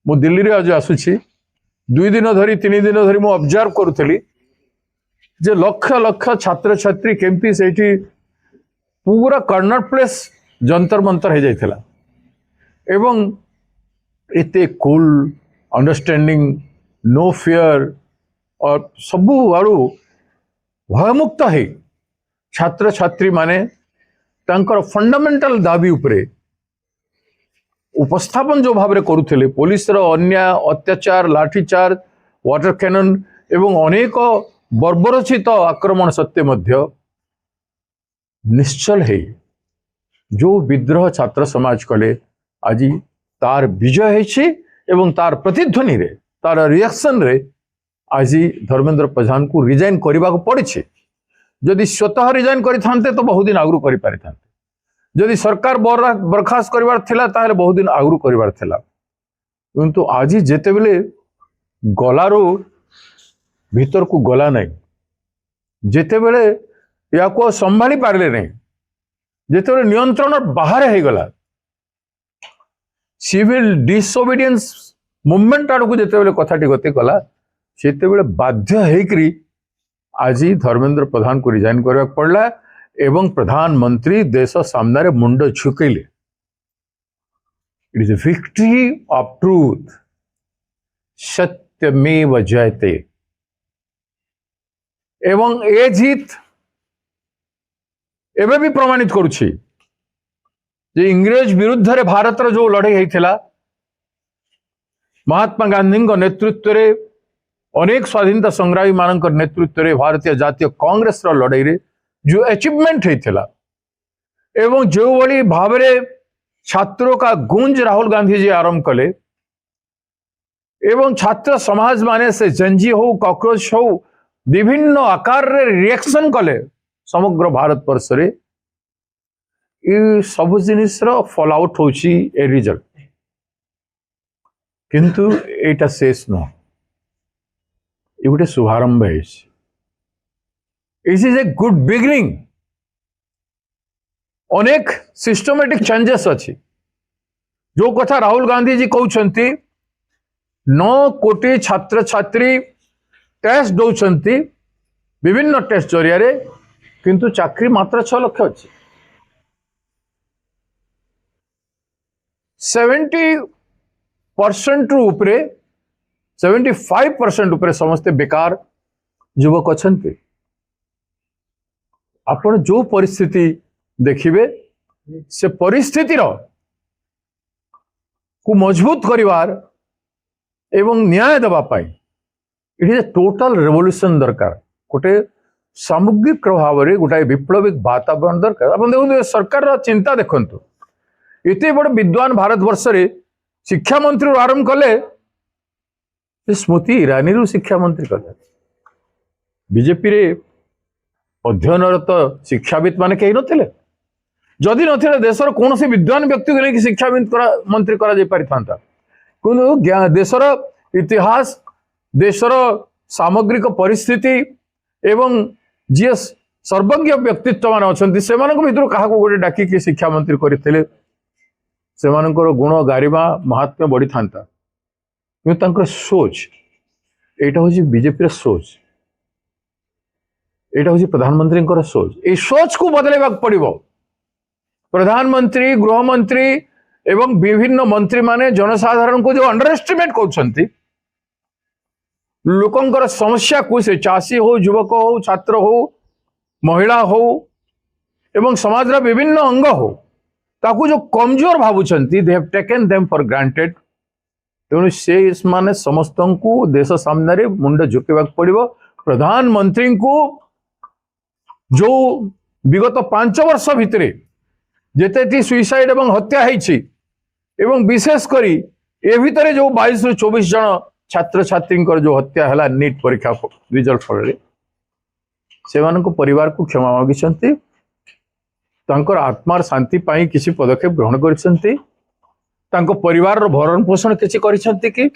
मु दिल्ली रे आज आसुछि 2 दिन धरी 3 दिन धरी मु ऑब्जर्व करूथली जे लक्ष लक्ष छात्र छात्री केमती सेठी पूरा कर्नर प्लेस जंतर मंतर हो जाइथिला एवं इते कूल अंडरस्टैंडिंग नो फियर और सबु आड़ू भयमुक्त है छात्र छात्री माने तांकर फंडामेंटल दाबी उपरे उपस्थापन जो भाव करुले पुलिस अन्याय अत्याचार लाठीचार्ज वाटर कैनन एवं अनेक बर्बरचित आक्रमण सत्वे मध्य निश्चल है जो विद्रोह छात्र समाज कले आज तार विजय है एवं तार प्रतिध्वनि रे तार रिएक्शन रे आज धर्मेंद्र प्रधान को रिजाइन करने को पड़ी जदि स्वतः रिजाइन करते तो बहुत दिन आगु कर जदि सरकार बरखास्त कर बहुत दिन आगु कर किंतु आज जेते बेले गलारो भीतर को गला नहीं जेते बेले या को संभाली पारे नहीं जेते बेले नियंत्रण बाहर हो गला सिविल डिसओबीडियंस मूवमेंट आड़ को जेते बेले कथाटी गति कला सेते बेले बाध्य हेकरी आज धर्मेंद्र प्रधान को रिजाइन करने पड़ला एवं प्रधानमंत्री देश सामने मुंड झुकैले it is a victory of truth सत्यमेव जयते एवं ए जीत एवं भी प्रमाणित करुछि जे इंग्रेज विरुद्ध रे भारत रो जो लड़ाई होइथिला महात्मा गांधी नेतृत्व रे अनेक स्वाधीनता संग्रामी मानक नेतृत्व रे भारतीय जातीय कांग्रेस रो लड़ाई रे जो अचीवमेंट होइथिला एवं जो बड़ी भाव रे छात्रों का गूंज राहुल गांधी जी आरंभ कले एवं छात्र समाज माने से जंजी हो कॉकरोच हो विभिन्न आकार रे रिएक्शन कले समग्र भारत वर्ष रे सब जिनिस फॉल आउट होची ए रिजल्ट किंतु एटा शेष न ये गोटे शुभारंभ है it is a good beginning अनेक सिस्टमेटिक चेंजेस अच्छी जो कथा राहुल गांधी जी कहते 9 कोटी छात्र छात्री टेस्ट दौरान विभिन्न टेस्ट जरिया किंतु चाकरी मात्र 6 लाख अच्छी 70% उपरे 75% उपरे समस्ते बेकार युवक अच्छा आपण जो परिस्थिति देखिए से परिस्थिति को मजबूत करिवार एवं न्याय देवा पाई it is a total revolution दरकार गोटे सामग्रिक भाव में गोटे विप्लविक वातावरण दरकार आप देखो सरकार चिंता देखु इतने बड़ विद्वान भारत वर्ष रे शिक्षा मंत्री आरंभ कले स्मृति ईरानी रू शिक्षा मंत्री कले बीजेपी रे अध्ययनरत शिक्षाविद माने कहीं नथिले जदि नथिले देशर कौन से विद्वान व्यक्ति को लेकिन शिक्षा मंत्री करा जाय पारिथांता किंतु देशर इतिहास देशर सामग्रिक परिस्थिति एवं जी सर्वज्ञ व्यक्तित्व मान अच्छा से भर क्या गोटे डाकिकी शिक्षा मंत्री करते गुण गारिमा महात्म्य बढ़ी था कि सोच यहाँ हूँ बीजेपी सोच यहाँ हूँ प्रधानमंत्री सोच ये सोच को बदलवा पड़ो प्रधानमंत्री गृहमंत्री एवं विभिन्न मंत्री माने जनसाधारण को जो अंडर एस्टिमेट कर लोकंकर समस्या को से चाषी हो युवक हो छात्र हो महिला हो एवं समाज विभिन्न अंग हो ताकू जो कमजोर भावुंट they have taken them for granted तेणु से माने समस्त को देश सामने मुंड झुकेवा पड़ो प्रधानमंत्री को जो विगत 5 वर्ष भितर जेते सुइसाइड एवं हत्या है एवं विशेषकर ए भितर जो 22 ରୁ 24 जन छात्र छात्री जो हत्या है नीट परीक्षा रिजल्ट फल से परिवार को क्षमा मागिଛନ୍ତି तांकर आत्मार शांति पाई किसी पदक्षेप ग्रहण करिसेंती तांको परिवार रो भरण पोषण किसी करिसेंती कि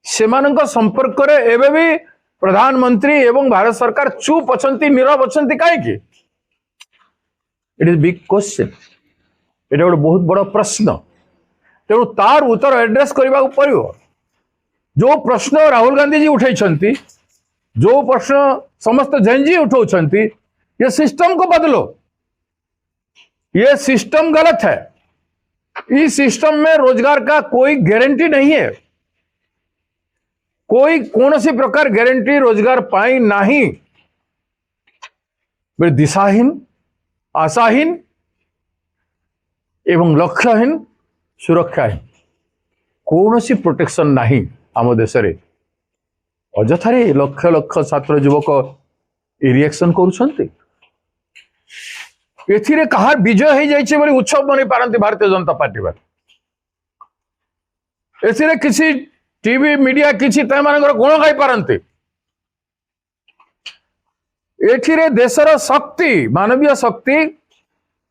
सेमानंक संपर्क रे एबे भी प्रधानमंत्री एवं भारत सरकार चुप अछंती नीरव अछंती काहे कि इट इज बिग क्वेश्चन एटा गोटे बहुत बड़ प्रश्न तेणु तार उत्तर एड्रेस करने को पड़ो। जो प्रश्न राहुल गांधी जी उठाई, जो प्रश्न समस्त जैनजी उठाउछंती, ये सिस्टम को बदलो। ये सिस्टम गलत है। इस सिस्टम में रोजगार का कोई गारंटी नहीं है, कोई कौन सी प्रकार गारंटी रोजगार पाई नहीं। दिशाहीन, आशाहीन एवं लक्ष्यहीन, सुरक्षाहीन, कौन सी प्रोटेक्शन नहीं आम देश में। अजथारे लक्ष लक्ष छात्र युवक रिएक्शन करुछंती। एथिरे कहार विजय हो जाइए बोली उत्सव मनाई पारती भारतीय जनता पार्टी पर। एथिरे किसी टीवी मीडिया किसी गुण गाई पारती। एथिरे देशर शक्ति, मानवीय शक्ति,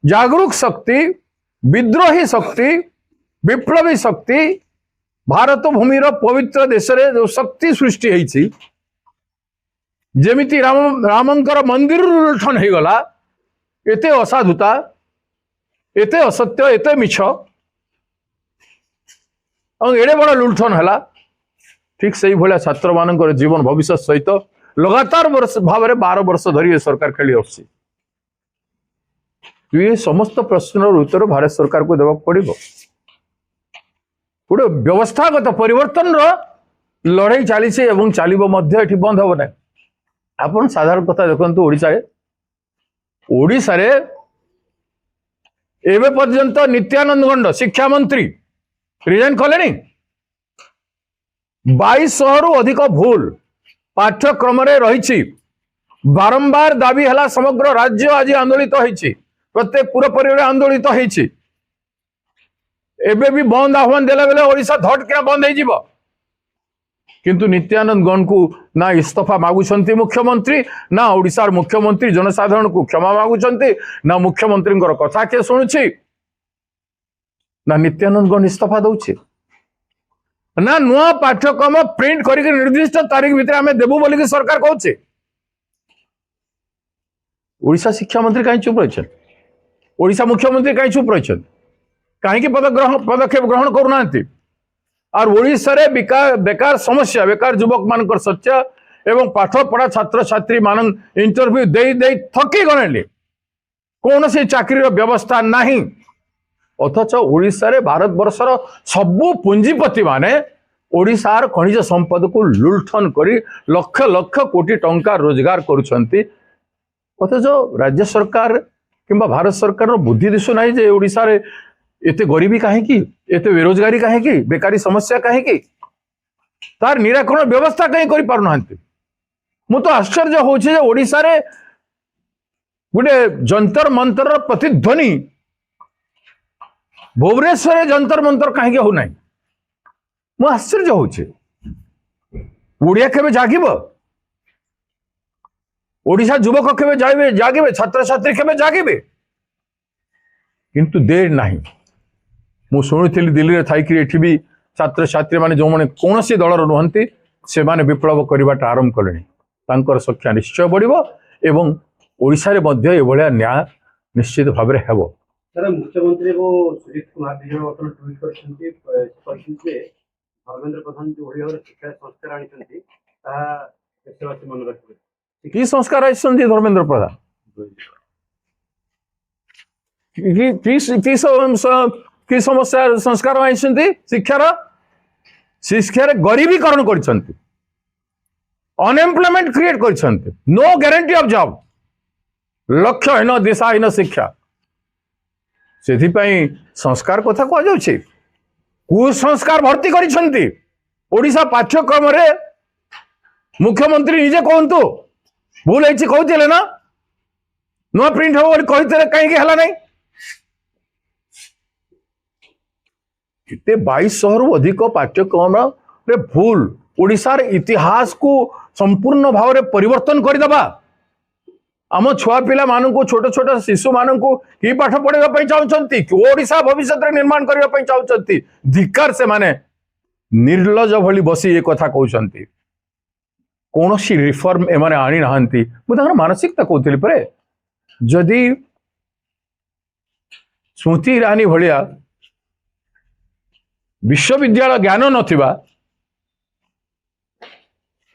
जागरूक शक्ति, विद्रोही शक्ति, विप्लवी शक्ति, भारत भूमिर पवित्र देश रे जो शक्ति सृष्टि होती, जेमिति रामंकर मंदिर लुठन हो गला, एते असाधुता, एते असत्य, एते मिछ एड़े बड़ लुठन है। ठीक से भाया छात्र मान जीवन भविष्य सहित लगातार भाव में 12 वर्ष धरी सरकार खेली आसी। ये समस्त प्रश्न उत्तर भारत सरकार को देवा पड़ो। गोटे व्यवस्थागत परिवर्तन लड़ाई चली चलो बंद हम ना। आप साधारण कथा देखो, ओडिशा रे एवं पर्यंत नित्यानंद गंड शिक्षा मंत्री रिजाइन कले। 2200 रु अधिक भूल पाठ्यक्रम रही। बारंबार दाबी है, समग्र राज्य आज आंदोलित होती, प्रत्येक पुरपरि आंदोलित होती। एबे भी बंद आह्वान देला बेले ओडिशा धटकिना बंद हो। किंतु नित्यानंद गौड़ को ना इस्तीफा मागुंट मुख्यमंत्री, ना ओडिशार मुख्यमंत्री जनसाधारण को क्षमा मागुंट, ना मुख्यमंत्री कथा किए शुणुची, ना नित्यानंद गौड़ इस्तीफा दौचे, ना नुआ पाठ्यक्रम प्रिंट करके निर्दिष्ट तारीख भितर आम देवु बोलिक सरकार कहचे। ओडिशा शिक्षा मंत्री कहीं चुप रही, ओडिशा मुख्यमंत्री कहीं चुप रही, कहीं पदक्षेप ग्रहण करूना। और ओडिशा रे बेकार समस्या, बेकार युवक मान सच्चा एवं पाठ पढ़ा छात्र छात्री मान इंटरव्यू दे दे थकी गले, कौन सी चाकरी व्यवस्था नहीं। अथच ओडिशा रे भारत वर्षर सबु पुंजीपति माने ओडिशार खनिज संपद को लुंठन करी लक्ष लक्ष कोटी टंका रोजगार करुछंती। अथच राज्य सरकार किंबा भारत सरकार बुद्धि दिशु ना जे ओडिशा रे एते गरीबी कहीं, एते बेरोजगारी कहीं, बेकारी समस्या कहीं, तार निराकरण व्यवस्था कहीं कर पारना। मु तो आश्चर्य होछि ओडिशा रे गोटे जंतर मंतर प्रतिध्वनि भुवनेश्वर जंतर मंतर कहीं हो ना। मु आश्चर्य होछि ओडिया केबे जागिब, ओडिशा युवक केबे जागिबे, छात्र छात्री केबे जागिबे, किंतु देर नहीं। मु शुणुली दिल्ली थी एठी भी छात्र छात्री माने जो माने कौन सी दलर नुहंती से माने विप्लव करवाटा आरंभ कले। संख्या निश्चय बढ़िबो एवं ओडिशा रे मध्य एभलिया न्याय निश्चित भाव में हेबो। सर मुख्यमंत्री को सुजीत कुमार जी वर्तमान ट्वीट करछंती धर्मेंद्र प्रधान जो ओडिया शिक्षा संस्कार आनिछंती ता देशवासी मन रखिबे। की संस्कार आइछंती धर्मेंद्र प्रधान? की समस्या संस्कार आइछंती? शिक्षार गरीबीकरण करछंती, अनएम्प्लॉयमेंट क्रिएट करछंती, नो गारंटी ऑफ जॉब, लक्ष्यहीन दिशाहीन शिक्षा। से संस्कार कथा कह जाउछि। कुसंस्कार भर्ती करिछंती ओडिशा पाठ्यक्रम रे। मुख्यमंत्री निजे कहतु भूल होइछि कहथिले ना, नुआ प्रिंट हो कहते कहीं हला नहीं। 2200 रु अधिक पाठ्यक्रम रे भूल ओडिशार इतिहास को संपूर्ण भाव में परिवर्तन करदेबा। आम छुआ पिला मानू छोट छोट शिशु मानू कि पाठ पढ़ाई चाहती, ओडिशा भविष्य निर्माण करने चाहती। धिकार से माने निर्लज भली बसी ये कथा कहते कौन सी रिफॉर्म एम आनी ना। मुझे मानसिकता कहती परे जदि स्मृति ईरानी भाया विश्वविद्यालय ज्ञान नथिबा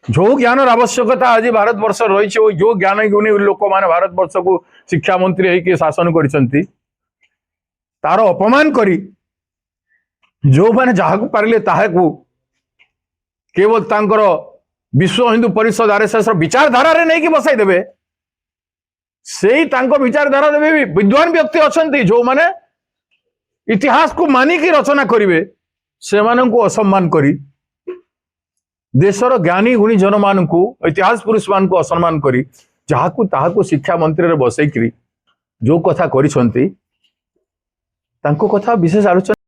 जो ज्ञान आवश्यकता आज भारत वर्ष रही जो ज्ञान गुणी लोक मैंने भारत वर्ष को शिक्षा मंत्री होकर शासन कर तार अपमान करी जो मैंने जहां पारे ताकू केवल तांकर विश्व हिंदू परिषद आरएसएस विचारधारा रे नहीं कि बसाई देबे से विचारधारा देवे भी विद्वान व्यक्ति अच्छा जो माने इतिहास को मानिकी रचना करिवे से मानन को असम्मान करी देशर ज्ञानी गुणी जन मान को इतिहास पुरुष मान को असम्मान करी जहाकू ताहाकू शिक्षा मंत्री रे बसैकरी जो कथा करिसंती तांको कथा विशेष आलोचना